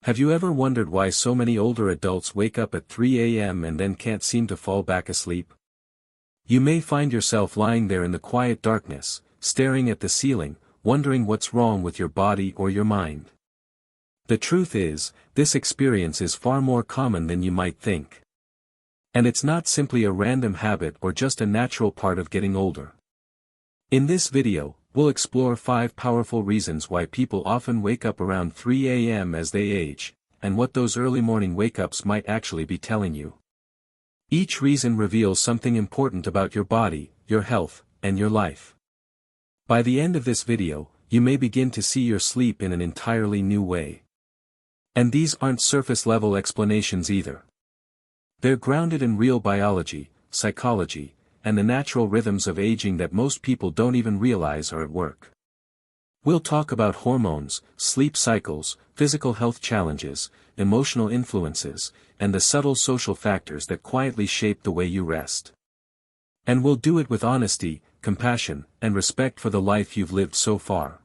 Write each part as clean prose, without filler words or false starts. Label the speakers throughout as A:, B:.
A: Have you ever wondered why so many older adults wake up at 3 a.m. and then can't seem to fall back asleep? You may find yourself lying there in the quiet darkness, staring at the ceiling, wondering what's wrong with your body or your mind. The truth is, this experience is far more common than you might think. And it's not simply a random habit or just a natural part of getting older. In this video, we'll explore 5 powerful reasons why people often wake up around 3 a.m. as they age, and what those early morning wake-ups might actually be telling you. Each reason reveals something important about your body, your health, and your life. By the end of this video, you may begin to see your sleep in an entirely new way. And these aren't surface-level explanations either. They're grounded in real biology, psychology, and the natural rhythms of aging that most people don't even realize are at work. We'll talk about hormones, sleep cycles, physical health challenges, emotional influences, and the subtle social factors that quietly shape the way you rest. And we'll do it with honesty, compassion, and respect for the life you've lived so far.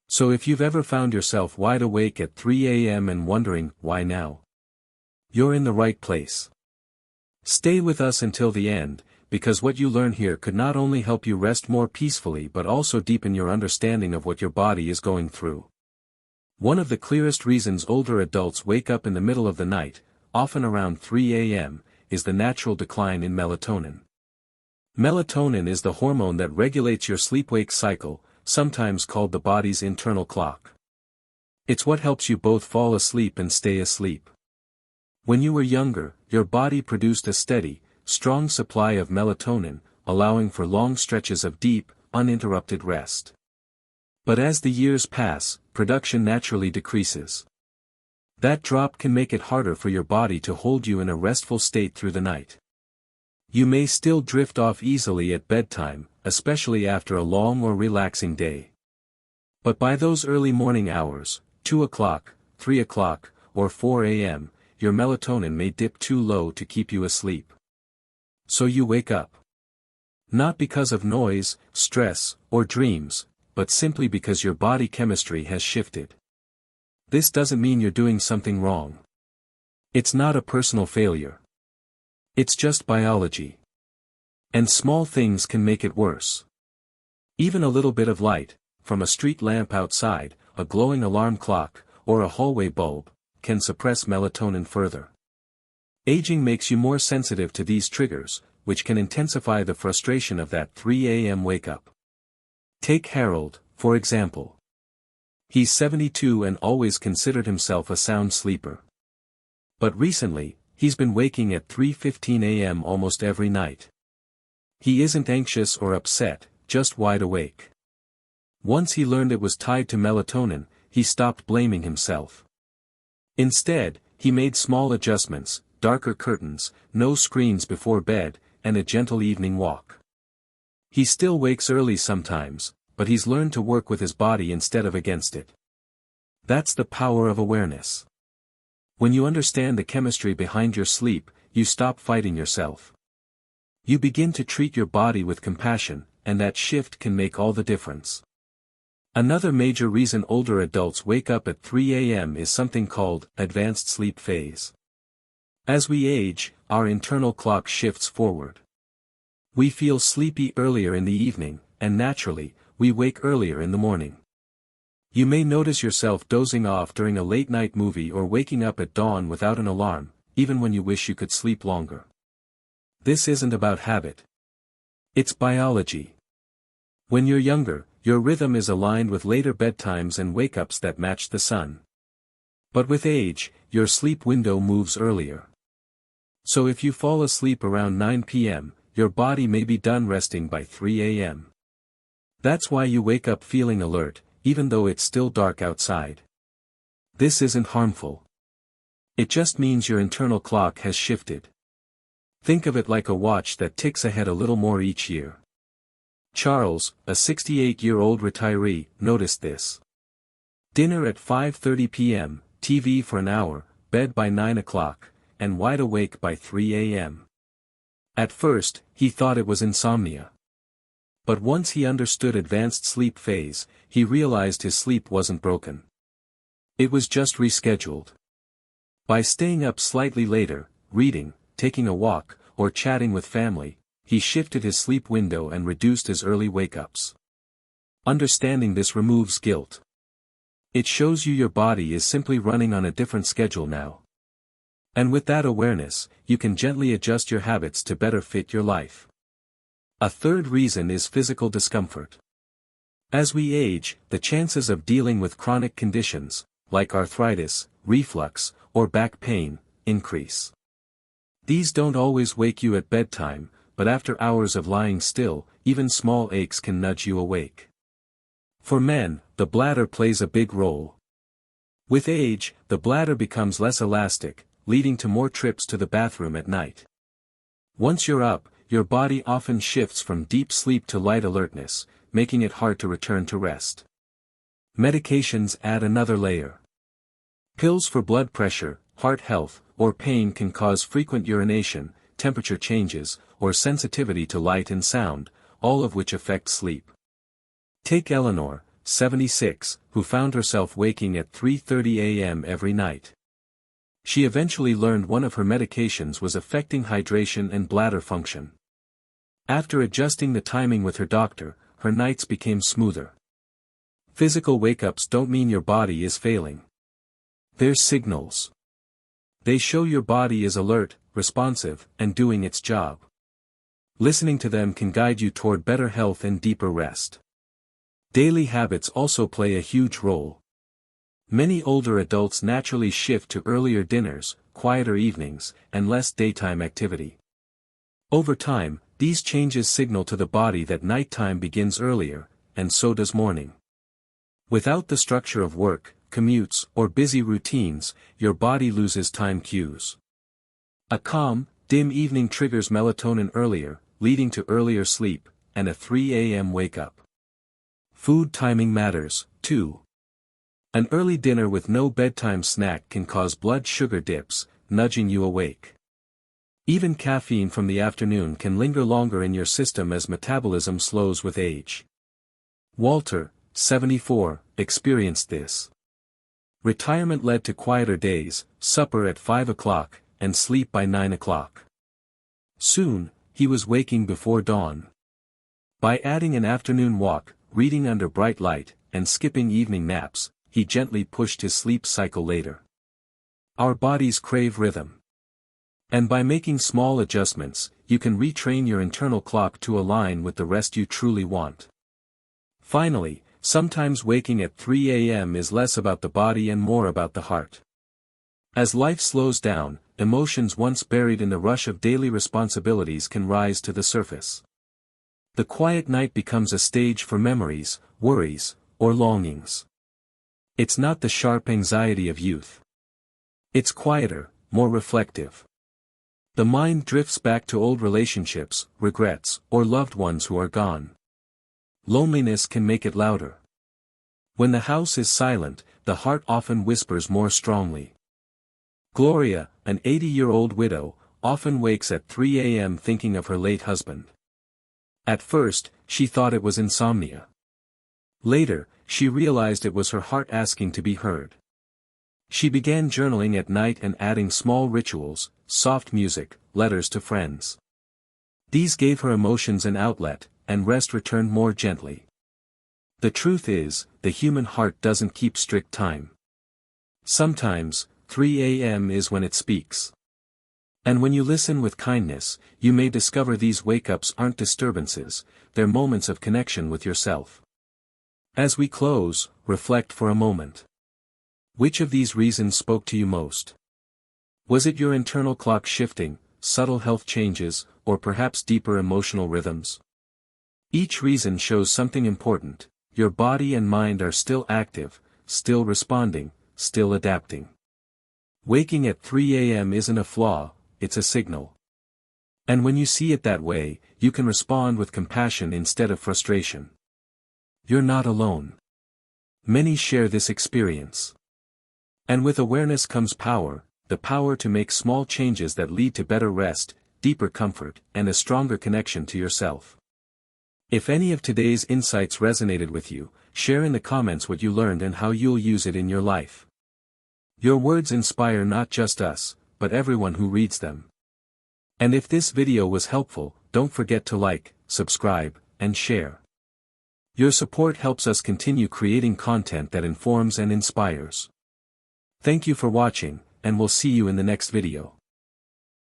A: So if you've ever found yourself wide awake at 3 a.m. and wondering, why now? You're in the right place. Stay with us until the end, because what you learn here could not only help you rest more peacefully but also deepen your understanding of what your body is going through. One of the clearest reasons older adults wake up in the middle of the night, often around 3 a.m., is the natural decline in melatonin. Melatonin is the hormone that regulates your sleep-wake cycle, sometimes called the body's internal clock. It's what helps you both fall asleep and stay asleep. When you were younger, your body produced a steady, strong supply of melatonin, allowing for long stretches of deep, uninterrupted rest. But as the years pass, production naturally decreases. That drop can make it harder for your body to hold you in a restful state through the night. You may still drift off easily at bedtime, especially after a long or relaxing day. But by those early morning hours, 2 o'clock, 3 o'clock, or 4 a.m., your melatonin may dip too low to keep you asleep. So you wake up. Not because of noise, stress, or dreams, but simply because your body chemistry has shifted. This doesn't mean you're doing something wrong. It's not a personal failure. It's just biology. And small things can make it worse. Even a little bit of light, from a street lamp outside, a glowing alarm clock, or a hallway bulb, can suppress melatonin further. Aging makes you more sensitive to these triggers, which can intensify the frustration of that 3 a.m. wake-up. Take Harold, for example. He's 72 and always considered himself a sound sleeper. But recently, he's been waking at 3:15 a.m. almost every night. He isn't anxious or upset, just wide awake. Once he learned it was tied to melatonin, he stopped blaming himself. Instead, he made small adjustments: darker curtains, no screens before bed, and a gentle evening walk. He still wakes early sometimes, but he's learned to work with his body instead of against it. That's the power of awareness. When you understand the chemistry behind your sleep, you stop fighting yourself. You begin to treat your body with compassion, and that shift can make all the difference. Another major reason older adults wake up at 3 a.m. is something called advanced sleep phase. As we age, our internal clock shifts forward. We feel sleepy earlier in the evening, and naturally, we wake earlier in the morning. You may notice yourself dozing off during a late-night movie or waking up at dawn without an alarm, even when you wish you could sleep longer. This isn't about habit. It's biology. When you're younger, your rhythm is aligned with later bedtimes and wake-ups that match the sun. But with age, your sleep window moves earlier. So if you fall asleep around 9 p.m., your body may be done resting by 3 a.m. That's why you wake up feeling alert, even though it's still dark outside. This isn't harmful. It just means your internal clock has shifted. Think of it like a watch that ticks ahead a little more each year. Charles, a 68-year-old retiree, noticed this. Dinner at 5:30 p.m., TV for an hour, bed by 9 o'clock, and wide awake by 3 a.m. At first, he thought it was insomnia. But once he understood advanced sleep phase, he realized his sleep wasn't broken. It was just rescheduled. By staying up slightly later, reading, taking a walk, or chatting with family, he shifted his sleep window and reduced his early wake-ups. Understanding this removes guilt. It shows you your body is simply running on a different schedule now. And with that awareness, you can gently adjust your habits to better fit your life. A third reason is physical discomfort. As we age, the chances of dealing with chronic conditions, like arthritis, reflux, or back pain, increase. These don't always wake you at bedtime, but after hours of lying still, even small aches can nudge you awake. For men, the bladder plays a big role. With age, the bladder becomes less elastic, leading to more trips to the bathroom at night. Once you're up, your body often shifts from deep sleep to light alertness, making it hard to return to rest. Medications add another layer. Pills for blood pressure, heart health, or pain can cause frequent urination, temperature changes, or sensitivity to light and sound, all of which affect sleep. Take Eleanor, 76, who found herself waking at 3:30 a.m. every night. She eventually learned one of her medications was affecting hydration and bladder function. After adjusting the timing with her doctor, her nights became smoother. Physical wake-ups don't mean your body is failing. They're signals. They show your body is alert, responsive, and doing its job. Listening to them can guide you toward better health and deeper rest. Daily habits also play a huge role. Many older adults naturally shift to earlier dinners, quieter evenings, and less daytime activity. Over time, these changes signal to the body that nighttime begins earlier, and so does morning. Without the structure of work, commutes, or busy routines, your body loses time cues. A calm, dim evening triggers melatonin earlier, leading to earlier sleep, and a 3 a.m. wake-up. Food timing matters, too. An early dinner with no bedtime snack can cause blood sugar dips, nudging you awake. Even caffeine from the afternoon can linger longer in your system as metabolism slows with age. Walter, 74, experienced this. Retirement led to quieter days, supper at 5 o'clock, and sleep by 9 o'clock. Soon, he was waking before dawn. By adding an afternoon walk, reading under bright light, and skipping evening naps, he gently pushed his sleep cycle later. Our bodies crave rhythm. And by making small adjustments, you can retrain your internal clock to align with the rest you truly want. Finally, sometimes waking at 3 a.m. is less about the body and more about the heart. As life slows down, emotions once buried in the rush of daily responsibilities can rise to the surface. The quiet night becomes a stage for memories, worries, or longings. It's not the sharp anxiety of youth. It's quieter, more reflective. The mind drifts back to old relationships, regrets, or loved ones who are gone. Loneliness can make it louder. When the house is silent, the heart often whispers more strongly. Gloria, an 80-year-old widow, often wakes at 3 a.m. thinking of her late husband. At first, she thought it was insomnia. Later, she realized it was her heart asking to be heard. She began journaling at night and adding small rituals, soft music, letters to friends. These gave her emotions an outlet, and rest returned more gently. The truth is, the human heart doesn't keep strict time. Sometimes, 3 a.m. is when it speaks. And when you listen with kindness, you may discover these wake-ups aren't disturbances, they're moments of connection with yourself. As we close, reflect for a moment. Which of these reasons spoke to you most? Was it your internal clock shifting, subtle health changes, or perhaps deeper emotional rhythms? Each reason shows something important. Your body and mind are still active, still responding, still adapting. Waking at 3 a.m. isn't a flaw, it's a signal. And when you see it that way, you can respond with compassion instead of frustration. You're not alone. Many share this experience. And with awareness comes power, the power to make small changes that lead to better rest, deeper comfort, and a stronger connection to yourself. If any of today's insights resonated with you, share in the comments what you learned and how you'll use it in your life. Your words inspire not just us, but everyone who reads them. And if this video was helpful, don't forget to like, subscribe, and share. Your support helps us continue creating content that informs and inspires. Thank you for watching, and we'll see you in the next video.